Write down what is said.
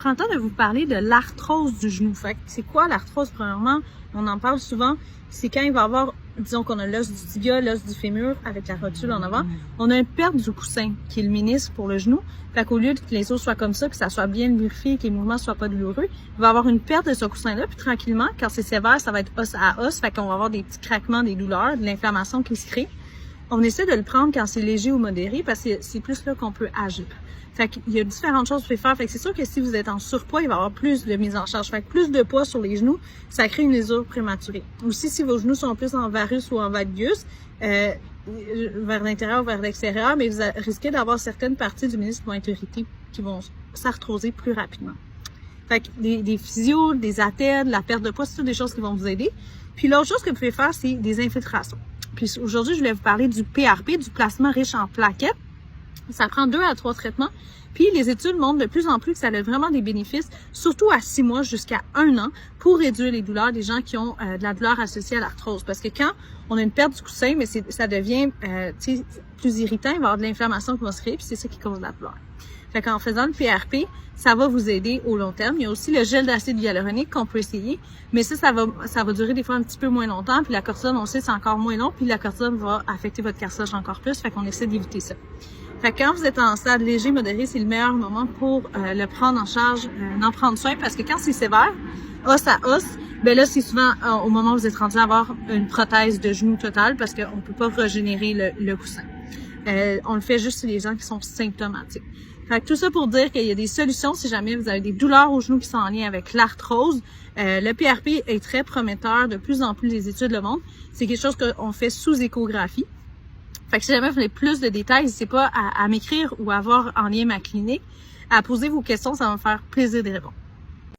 Je prends le temps de vous parler de l'arthrose du genou. Fait que c'est quoi l'arthrose? Premièrement, on en parle souvent. C'est quand il va y avoir, disons qu'on a l'os du tibia, l'os du fémur avec la rotule en avant, on a une perte du coussin qui est le ménisque pour le genou. Fait qu'au lieu que les os soient comme ça, que ça soit bien lubrifié, que les mouvements soient pas douloureux, il va y avoir une perte de ce coussin-là. Puis tranquillement, quand c'est sévère, ça va être os à os. Fait qu'on va avoir des petits craquements, des douleurs, de l'inflammation qui se crée. On essaie de le prendre quand c'est léger ou modéré parce que c'est plus là qu'on peut agir. Fait qu'il y a différentes choses que vous pouvez faire. Fait que c'est sûr que si vous êtes en surpoids, il va y avoir plus de mise en charge. Fait que plus de poids sur les genoux, ça crée une lésure prématurée. Aussi, si vos genoux sont plus en varus ou en valgus, vers l'intérieur ou vers l'extérieur, mais vous risquez d'avoir certaines parties du ménisque qui vont être irritées, qui vont s'arthroser plus rapidement. Fait que des physios, des attelles, la perte de poids, c'est toutes des choses qui vont vous aider. Puis l'autre chose que vous pouvez faire, c'est des infiltrations. Puis aujourd'hui, je voulais vous parler du PRP, du plasma riche en plaquettes. Ça prend 2 à 3 traitements. Puis les études montrent de plus en plus que ça a vraiment des bénéfices, surtout à 6 mois jusqu'à 1 an, pour réduire les douleurs des gens qui ont de la douleur associée à l'arthrose. Parce que quand on a une perte du coussin, mais ça devient plus irritant, il va y avoir de l'inflammation qui va se créer, puis c'est ça qui cause la douleur. Fait qu'en faisant le PRP, ça va vous aider au long terme. Il y a aussi le gel d'acide hyaluronique qu'on peut essayer, mais ça va durer des fois un petit peu moins longtemps. Puis la cortisone, on sait, c'est encore moins long, puis la cortisone va affecter votre cartilage encore plus. Fait qu'on essaie d'éviter ça. Fait que quand vous êtes en stade léger, modéré, c'est le meilleur moment pour le prendre en charge, d'en prendre soin, parce que quand c'est sévère, os à os, ben là, c'est souvent au moment où vous êtes rendu à avoir une prothèse de genou totale, parce qu'on peut pas régénérer le coussin. On le fait juste sur les gens qui sont symptomatiques. Fait que tout ça pour dire qu'il y a des solutions si jamais vous avez des douleurs aux genoux qui sont en lien avec l'arthrose. Le PRP est très prometteur, de plus en plus les études le montrent. C'est quelque chose qu'on fait sous échographie. Fait que si jamais vous voulez plus de détails, n'hésitez pas à m'écrire ou à voir en lien ma clinique, à poser vos questions, ça va me faire plaisir de répondre.